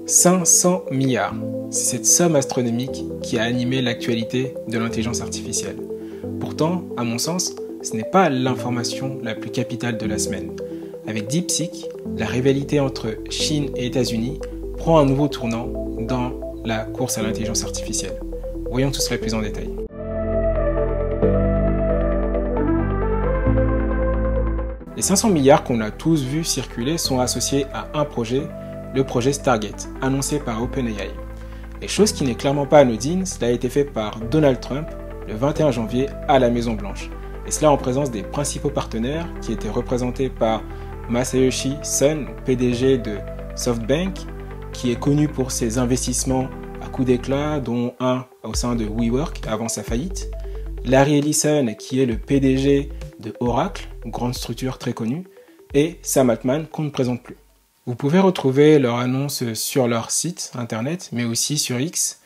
500 milliards, c'est cette somme astronomique qui a animé l'actualité de l'intelligence artificielle. Pourtant, à mon sens, ce n'est pas l'information la plus capitale de la semaine. Avec DeepSeek, la rivalité entre Chine et États-Unis prend un nouveau tournant dans la course à l'intelligence artificielle. Voyons tout cela plus en détail. Les 500 milliards qu'on a tous vus circuler sont associés à un projet, le projet Stargate, annoncé par OpenAI. Et chose qui n'est clairement pas anodine, cela a été fait par Donald Trump le 21 janvier à la Maison Blanche. Et cela en présence des principaux partenaires qui étaient représentés par Masayoshi Son, PDG de SoftBank, qui est connu pour ses investissements à coups d'éclat, dont un au sein de WeWork avant sa faillite, Larry Ellison, qui est le PDG de Oracle, une grande structure très connue, et Sam Altman, qu'on ne présente plus. Vous pouvez retrouver leur annonce sur leur site internet, mais aussi sur X.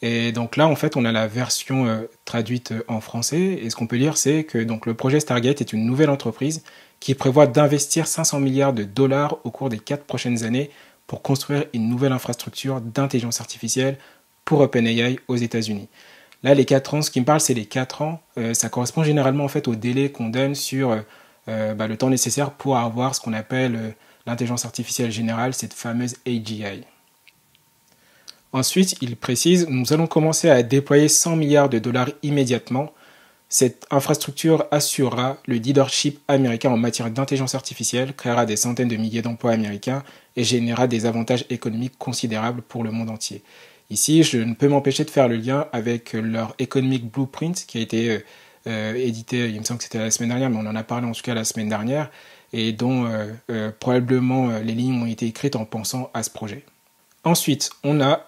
Et donc là, en fait, on a la version traduite en français. Et ce qu'on peut lire, c'est que donc, le projet Stargate est une nouvelle entreprise qui prévoit d'investir 500 milliards de dollars au cours des 4 prochaines années pour construire une nouvelle infrastructure d'intelligence artificielle pour OpenAI aux États-Unis. Là, les 4 ans, ce qui me parle, c'est les 4 ans. Ça correspond généralement en fait au délai qu'on donne sur le temps nécessaire pour avoir ce qu'on appelle l'intelligence artificielle générale, cette fameuse AGI. Ensuite, il précise, nous allons commencer à déployer 100 milliards de dollars immédiatement. Cette infrastructure assurera le leadership américain en matière d'intelligence artificielle, créera des centaines de milliers d'emplois américains et générera des avantages économiques considérables pour le monde entier. Ici, je ne peux m'empêcher de faire le lien avec leur Economic Blueprint qui a été édité, il me semble que c'était la semaine dernière, mais on en a parlé en tout cas la semaine dernière, et dont probablement les lignes ont été écrites en pensant à ce projet. Ensuite,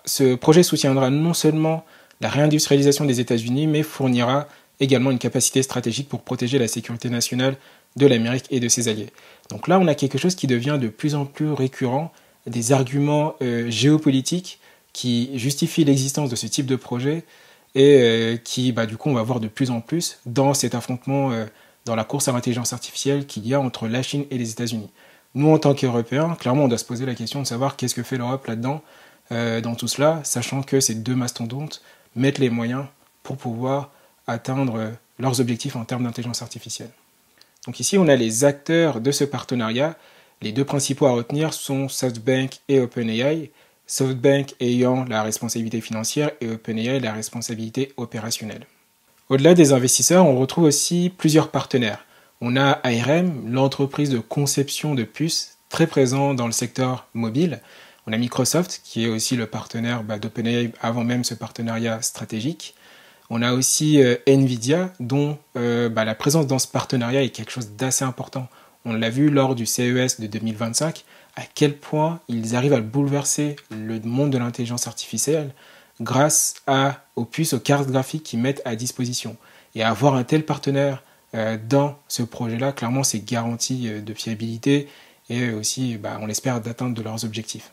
ce projet soutiendra non seulement la réindustrialisation des États-Unis, mais fournira également une capacité stratégique pour protéger la sécurité nationale de l'Amérique et de ses alliés. Donc là, on a quelque chose qui devient de plus en plus récurrent, des arguments géopolitiques qui justifient l'existence de ce type de projet et qui, du coup, on va voir de plus en plus dans cet affrontement, dans la course à l'intelligence artificielle qu'il y a entre la Chine et les États-Unis. Nous, en tant qu'Européens, clairement, on doit se poser la question de savoir qu'est-ce que fait l'Europe là-dedans, dans tout cela, sachant que ces deux mastodontes mettent les moyens pour pouvoir atteindre leurs objectifs en termes d'intelligence artificielle. Donc ici, on a les acteurs de ce partenariat. Les deux principaux à retenir sont SoftBank et OpenAI, SoftBank ayant la responsabilité financière et OpenAI la responsabilité opérationnelle. Au-delà des investisseurs, on retrouve aussi plusieurs partenaires. On a ARM, l'entreprise de conception de puces, très présent dans le secteur mobile. On a Microsoft, qui est aussi le partenaire d'OpenAI avant même ce partenariat stratégique. On a aussi Nvidia, dont la présence dans ce partenariat est quelque chose d'assez important. On l'a vu lors du CES de 2025, à quel point ils arrivent à bouleverser le monde de l'intelligence artificielle grâce aux puces, aux cartes graphiques qu'ils mettent à disposition. Et avoir un tel partenaire dans ce projet-là, clairement, c'est garantie de fiabilité et aussi, on l'espère, d'atteindre de leurs objectifs.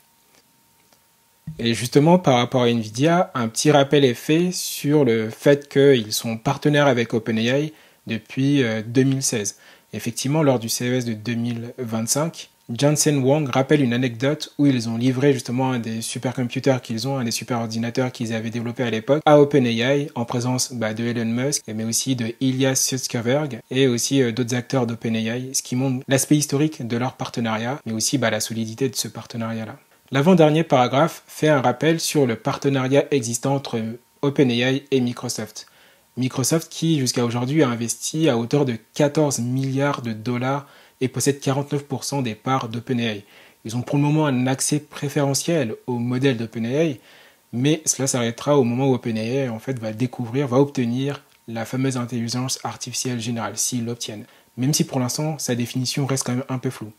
Et justement, par rapport à Nvidia, un petit rappel est fait sur le fait qu'ils sont partenaires avec OpenAI depuis 2016. Effectivement, lors du CES de 2025, Jensen Huang rappelle une anecdote où ils ont livré justement un des supercomputers qu'ils ont, un des superordinateurs qu'ils avaient développé à l'époque, à OpenAI, en présence de Elon Musk, mais aussi de Ilya Sutskever et aussi d'autres acteurs d'OpenAI, ce qui montre l'aspect historique de leur partenariat, mais aussi la solidité de ce partenariat-là. L'avant-dernier paragraphe fait un rappel sur le partenariat existant entre OpenAI et Microsoft. Microsoft qui, jusqu'à aujourd'hui, a investi à hauteur de 14 milliards de dollars et possède 49% des parts d'OpenAI. Ils ont pour le moment un accès préférentiel au modèle d'OpenAI, mais cela s'arrêtera au moment où OpenAI va obtenir la fameuse intelligence artificielle générale, s'ils l'obtiennent. Même si pour l'instant, sa définition reste quand même un peu floue.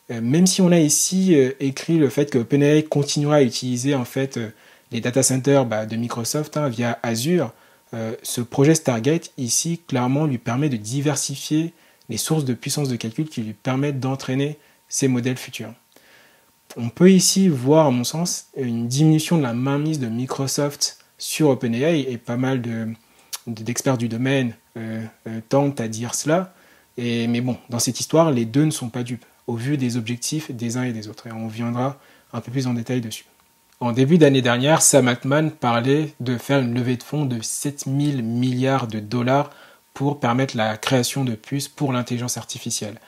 Même si on a ici écrit le fait que OpenAI continuera à utiliser les data centers de Microsoft via Azure, ce projet Stargate ici clairement lui permet de diversifier les sources de puissance de calcul qui lui permettent d'entraîner ces modèles futurs. On peut ici voir, à mon sens, une diminution de la mainmise de Microsoft sur OpenAI et pas mal d'experts du domaine tentent à dire cela. Mais bon, dans cette histoire, les deux ne sont pas dupes, au vu des objectifs des uns et des autres. Et on viendra un peu plus en détail dessus. En début d'année dernière, Sam Altman parlait de faire une levée de fonds de 7000 milliards de dollars pour permettre la création de puces pour l'intelligence artificielle.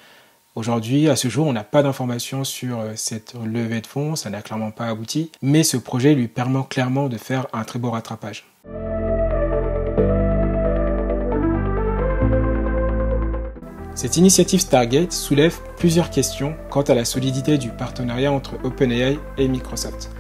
Aujourd'hui, à ce jour, on n'a pas d'informations sur cette levée de fonds, ça n'a clairement pas abouti, mais ce projet lui permet clairement de faire un très beau rattrapage. Cette initiative Stargate soulève plusieurs questions quant à la solidité du partenariat entre OpenAI et Microsoft.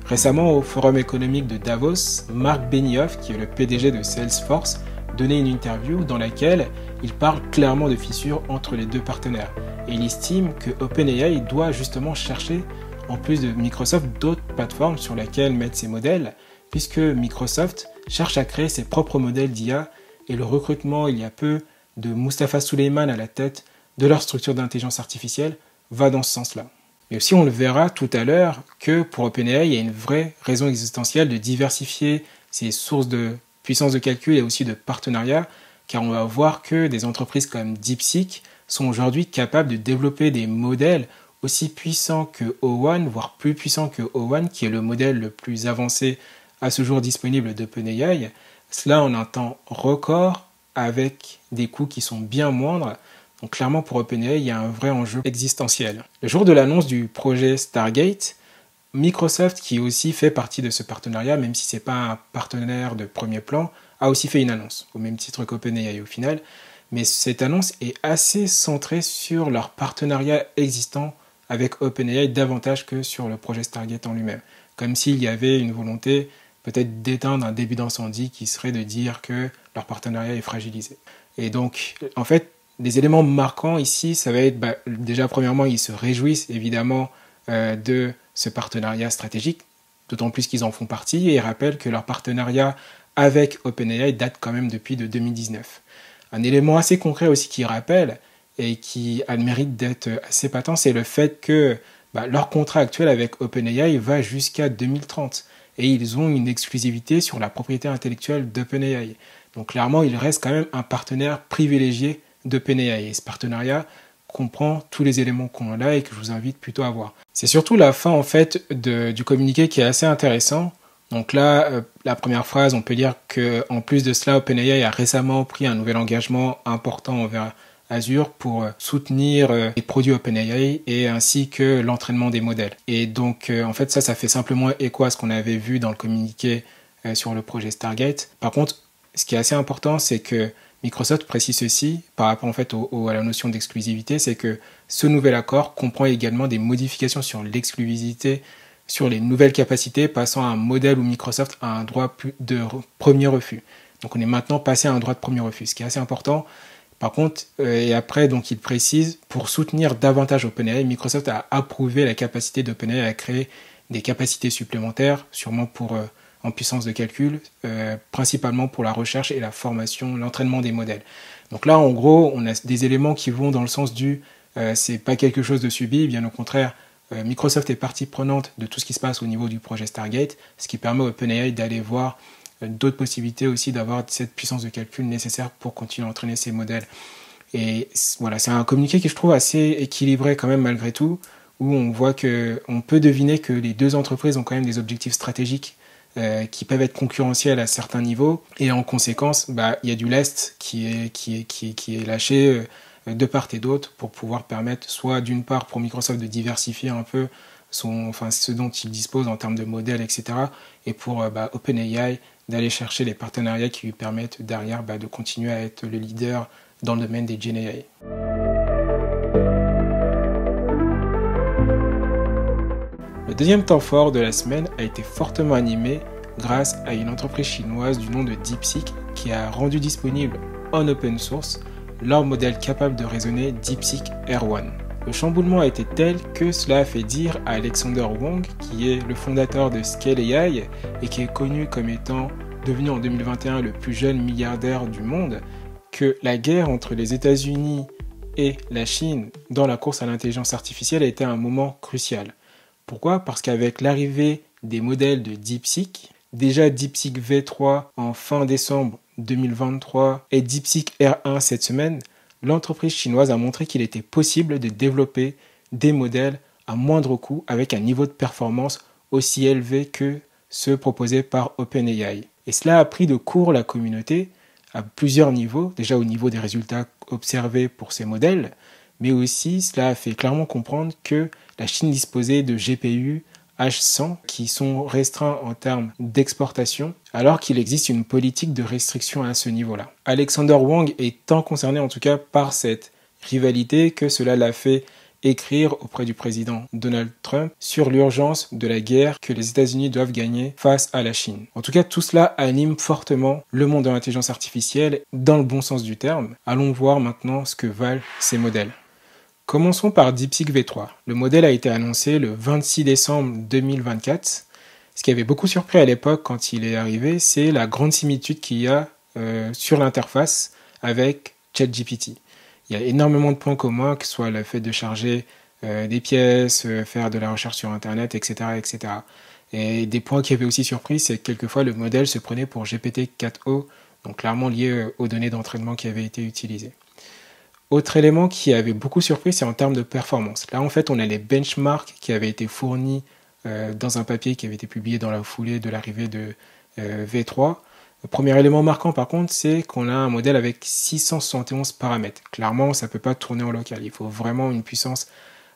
Récemment, au Forum économique de Davos, Marc Benioff, qui est le PDG de Salesforce, donnait une interview dans laquelle il parle clairement de fissures entre les deux partenaires. Et il estime que OpenAI doit justement chercher, en plus de Microsoft, d'autres plateformes sur lesquelles mettre ses modèles, puisque Microsoft cherche à créer ses propres modèles d'IA et le recrutement, il y a peu, de Mustafa Suleyman à la tête de leur structure d'intelligence artificielle va dans ce sens-là. Mais aussi, on le verra tout à l'heure que pour OpenAI, il y a une vraie raison existentielle de diversifier ses sources de puissance de calcul et aussi de partenariat, car on va voir que des entreprises comme DeepSeek sont aujourd'hui capables de développer des modèles aussi puissants que O1, voire plus puissants que O1, qui est le modèle le plus avancé à ce jour disponible d'OpenAI. Cela en un temps record, avec des coûts qui sont bien moindres. Donc clairement pour OpenAI, il y a un vrai enjeu existentiel. Le jour de l'annonce du projet Stargate, Microsoft, qui aussi fait partie de ce partenariat, même si ce n'est pas un partenaire de premier plan, a aussi fait une annonce, au même titre qu'OpenAI au final. Mais cette annonce est assez centrée sur leur partenariat existant avec OpenAI davantage que sur le projet Stargate en lui-même. Comme s'il y avait une volonté peut-être d'éteindre un début d'incendie qui serait de dire que leur partenariat est fragilisé. Et donc, en fait, des éléments marquants ici, ça va être, déjà premièrement, ils se réjouissent évidemment de ce partenariat stratégique, d'autant plus qu'ils en font partie, et ils rappellent que leur partenariat avec OpenAI date quand même depuis de 2019. Un élément assez concret aussi qu'ils rappellent, et qui a le mérite d'être assez patent, c'est le fait que leur contrat actuel avec OpenAI va jusqu'à 2030. Et ils ont une exclusivité sur la propriété intellectuelle d'OpenAI. Donc clairement, il reste quand même un partenaire privilégié d'OpenAI. Et ce partenariat comprend tous les éléments qu'on a là et que je vous invite plutôt à voir. C'est surtout la fin en fait du communiqué qui est assez intéressant. Donc là, la première phrase, on peut dire qu'en plus de cela, OpenAI a récemment pris un nouvel engagement important envers Azure pour soutenir les produits OpenAI et ainsi que l'entraînement des modèles. Et donc, en fait, ça fait simplement écho à ce qu'on avait vu dans le communiqué sur le projet Stargate. Par contre, ce qui est assez important, c'est que Microsoft précise ceci par rapport en fait à la notion d'exclusivité, c'est que ce nouvel accord comprend également des modifications sur l'exclusivité, sur les nouvelles capacités, passant à un modèle où Microsoft a un droit de premier refus. Donc on est maintenant passé à un droit de premier refus, ce qui est assez important. Par contre, et après, donc il précise, pour soutenir davantage OpenAI, Microsoft a approuvé la capacité d'OpenAI à créer des capacités supplémentaires, sûrement pour en puissance de calcul, principalement pour la recherche et la formation, l'entraînement des modèles. Donc là, en gros, on a des éléments qui vont dans le sens du c'est pas quelque chose de subi, bien au contraire, Microsoft est partie prenante de tout ce qui se passe au niveau du projet Stargate, ce qui permet à OpenAI d'aller voir d'autres possibilités aussi d'avoir cette puissance de calcul nécessaire pour continuer à entraîner ces modèles. Et voilà, c'est un communiqué que je trouve assez équilibré quand même malgré tout, où on voit qu'on peut deviner que les deux entreprises ont quand même des objectifs stratégiques qui peuvent être concurrentiels à certains niveaux, et en conséquence, il y a du lest qui est lâché de part et d'autre pour pouvoir permettre soit d'une part pour Microsoft de diversifier un peu ce dont il dispose en termes de modèles, etc. Et pour OpenAI d'aller chercher les partenariats qui lui permettent derrière de continuer à être le leader dans le domaine des Gen AI. Le deuxième temps fort de la semaine a été fortement animé grâce à une entreprise chinoise du nom de DeepSeek qui a rendu disponible en open source leur modèle capable de raisonner DeepSeek R1. Le chamboulement a été tel que cela a fait dire à Alexander Wang, qui est le fondateur de Scale AI et qui est connu comme étant devenu en 2021 le plus jeune milliardaire du monde, que la guerre entre les États-Unis et la Chine dans la course à l'intelligence artificielle a été un moment crucial. Pourquoi ? Parce qu'avec l'arrivée des modèles de DeepSeek, déjà DeepSeek V3 en fin décembre 2023 et DeepSeek R1 cette semaine, l'entreprise chinoise a montré qu'il était possible de développer des modèles à moindre coût avec un niveau de performance aussi élevés que ceux proposés par OpenAI. Et cela a pris de court la communauté à plusieurs niveaux, déjà au niveau des résultats observés pour ces modèles, mais aussi cela a fait clairement comprendre que la Chine disposait de GPU H100 qui sont restreints en termes d'exportation, alors qu'il existe une politique de restriction à ce niveau-là. Alexander Wang est tant concerné en tout cas par cette rivalité que cela l'a fait écrire auprès du président Donald Trump sur l'urgence de la guerre que les États-Unis doivent gagner face à la Chine. En tout cas, tout cela anime fortement le monde de l'intelligence artificielle dans le bon sens du terme. Allons voir maintenant ce que valent ces modèles. Commençons par DeepSeek V3. Le modèle a été annoncé le 26 décembre 2024. Ce qui avait beaucoup surpris à l'époque quand il est arrivé, c'est la grande similitude qu'il y a sur l'interface avec ChatGPT. Il y a énormément de points communs, que ce soit le fait de charger des pièces, faire de la recherche sur Internet, etc., etc. Et des points qui avaient aussi surpris, c'est que quelquefois le modèle se prenait pour GPT-4o, donc clairement lié aux données d'entraînement qui avaient été utilisées. Autre élément qui avait beaucoup surpris, c'est en termes de performance. Là, en fait, on a les benchmarks qui avaient été fournis dans un papier qui avait été publié dans la foulée de l'arrivée de V3. Le premier élément marquant, par contre, c'est qu'on a un modèle avec 671 paramètres. Clairement, ça ne peut pas tourner en local. Il faut vraiment une puissance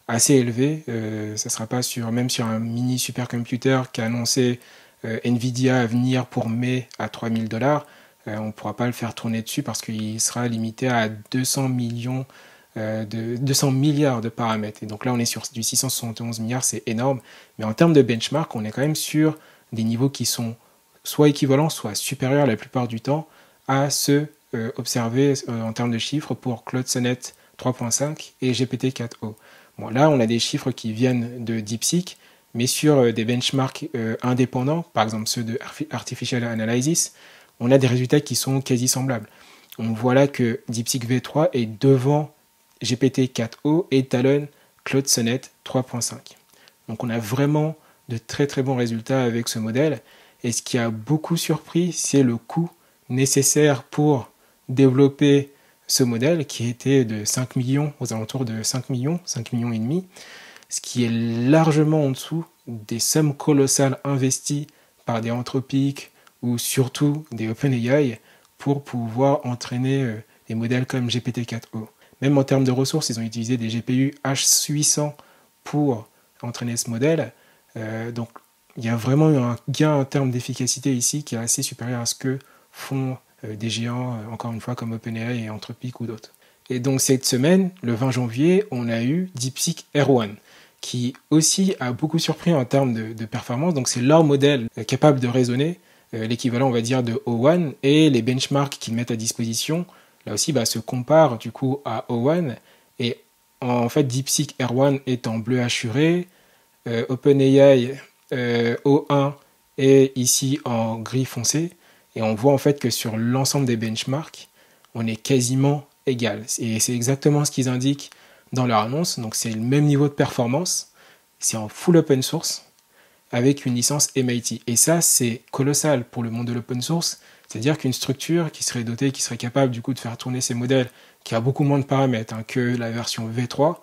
assez élevée. Ça ne sera pas même sur un mini supercomputer qu'a annoncé Nvidia à venir pour mai à $3000. On ne pourra pas le faire tourner dessus parce qu'il sera limité à 200 milliards de paramètres. Et donc là, on est sur du 671 milliards, c'est énorme. Mais en termes de benchmark, on est quand même sur des niveaux qui sont soit équivalents, soit supérieurs la plupart du temps à ceux observés en termes de chiffres pour Claude Sonnet 3.5 et GPT-4o. Bon, là, on a des chiffres qui viennent de DeepSeek, mais sur des benchmarks indépendants, par exemple ceux de Artificial Analysis, on a des résultats qui sont quasi semblables. On voit là que DeepSeek V3 est devant GPT-4o et talonne Claude Sonnet 3.5. Donc on a vraiment de très très bons résultats avec ce modèle. Et ce qui a beaucoup surpris, c'est le coût nécessaire pour développer ce modèle qui était de 5 millions, aux alentours de 5 millions et demi, ce qui est largement en dessous des sommes colossales investies par des Anthropic ou surtout des OpenAI pour pouvoir entraîner des modèles comme GPT-4o. Même en termes de ressources, ils ont utilisé des GPU H800 pour entraîner ce modèle. Donc il y a vraiment eu un gain en termes d'efficacité ici qui est assez supérieur à ce que font des géants, encore une fois, comme OpenAI et Anthropic ou d'autres. Et donc cette semaine, le 20 janvier, on a eu DeepSeek R1, qui aussi a beaucoup surpris en termes de performance. Donc c'est leur modèle capable de raisonner, l'équivalent, on va dire, de O1, et les benchmarks qu'ils mettent à disposition, là aussi, se comparent du coup à O1. Et en fait, DeepSeek R1 est en bleu assuré, OpenAI O1 est ici en gris foncé, et on voit en fait que sur l'ensemble des benchmarks, on est quasiment égal. Et c'est exactement ce qu'ils indiquent dans leur annonce. Donc c'est le même niveau de performance, c'est en full open source, avec une licence MIT. Et ça, c'est colossal pour le monde de l'open source. C'est-à-dire qu'une structure qui serait dotée, qui serait capable du coup de faire tourner ces modèles, qui a beaucoup moins de paramètres que la version V3,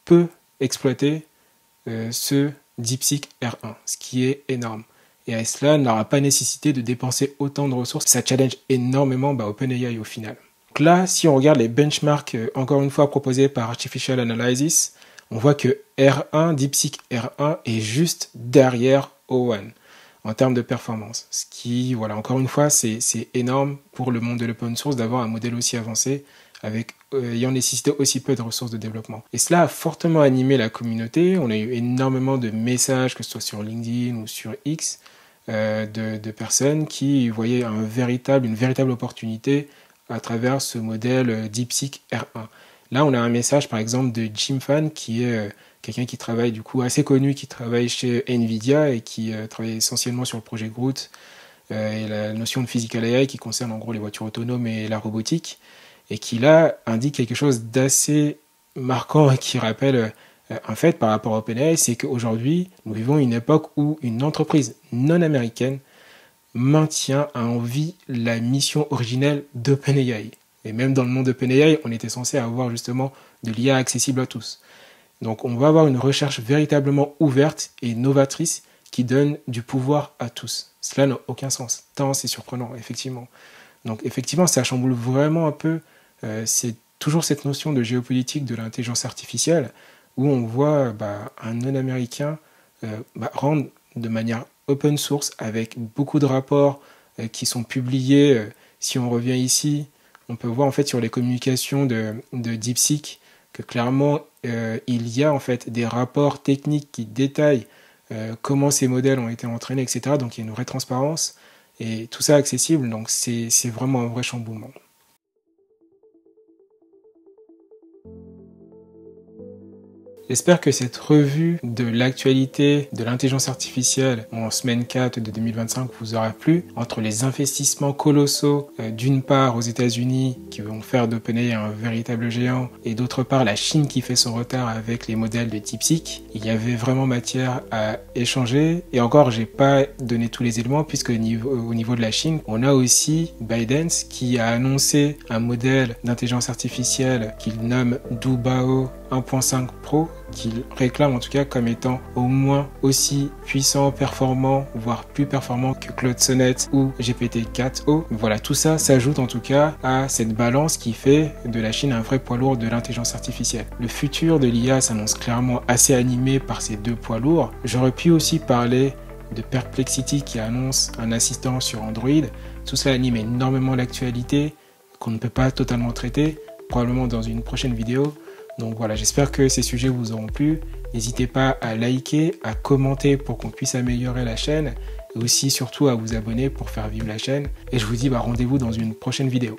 peut exploiter ce DeepSeek R1, ce qui est énorme. Et à cela n'aura pas nécessité de dépenser autant de ressources. Ça challenge énormément OpenAI au final. Donc là, si on regarde les benchmarks, encore une fois proposés par Artificial Analysis, on voit que R1, DeepSeek R1 est juste derrière O1 en termes de performance. Ce qui, voilà, encore une fois, c'est énorme pour le monde de l'open source d'avoir un modèle aussi avancé avec ayant nécessité aussi peu de ressources de développement. Et cela a fortement animé la communauté. On a eu énormément de messages, que ce soit sur LinkedIn ou sur X, de personnes qui voyaient une véritable opportunité à travers ce modèle DeepSeek R1. Là, on a un message, par exemple, de Jim Fan, qui est quelqu'un qui travaille, du coup, assez connu, qui travaille chez Nvidia et qui travaille essentiellement sur le projet Groot et la notion de physical AI qui concerne en gros les voitures autonomes et la robotique, et qui là indique quelque chose d'assez marquant et qui rappelle un fait par rapport à OpenAI, c'est qu'aujourd'hui, nous vivons une époque où une entreprise non américaine maintient en vie la mission originelle d'OpenAI. Et même dans le monde d'OpenAI, on était censé avoir justement de l'IA accessible à tous. Donc on va avoir une recherche véritablement ouverte et novatrice qui donne du pouvoir à tous. Cela n'a aucun sens, tant c'est surprenant, effectivement. Donc effectivement, ça chamboule vraiment un peu, c'est toujours cette notion de géopolitique de l'intelligence artificielle, où on voit un non-américain rendre de manière open source, avec beaucoup de rapports qui sont publiés. Si on revient ici, on peut voir en fait sur les communications de DeepSeek que clairement il y a en fait des rapports techniques qui détaillent comment ces modèles ont été entraînés, etc. Donc il y a une vraie transparence et tout ça accessible, donc c'est vraiment un vrai chamboulement. J'espère que cette revue de l'actualité de l'intelligence artificielle en semaine 4 de 2025 vous aura plu. Entre les investissements colossaux, d'une part aux États-Unis qui vont faire d'OpenAI un véritable géant, et d'autre part la Chine qui fait son retard avec les modèles de DeepSeek, il y avait vraiment matière à échanger. Et encore, j'ai pas donné tous les éléments puisque au niveau de la Chine, on a aussi ByteDance qui a annoncé un modèle d'intelligence artificielle qu'il nomme Dubao 1.5 Pro, qu'il réclame en tout cas comme étant au moins aussi puissant, performant, voire plus performant que Claude Sonnet ou GPT-4o. Voilà, tout ça s'ajoute en tout cas à cette balance qui fait de la Chine un vrai poids lourd de l'intelligence artificielle. Le futur de l'IA s'annonce clairement assez animé par ces deux poids lourds. J'aurais pu aussi parler de Perplexity qui annonce un assistant sur Android. Tout ça anime énormément l'actualité qu'on ne peut pas totalement traiter, probablement dans une prochaine vidéo. Donc voilà, j'espère que ces sujets vous auront plu. N'hésitez pas à liker, à commenter pour qu'on puisse améliorer la chaîne et aussi surtout à vous abonner pour faire vivre la chaîne. Et je vous dis rendez-vous dans une prochaine vidéo.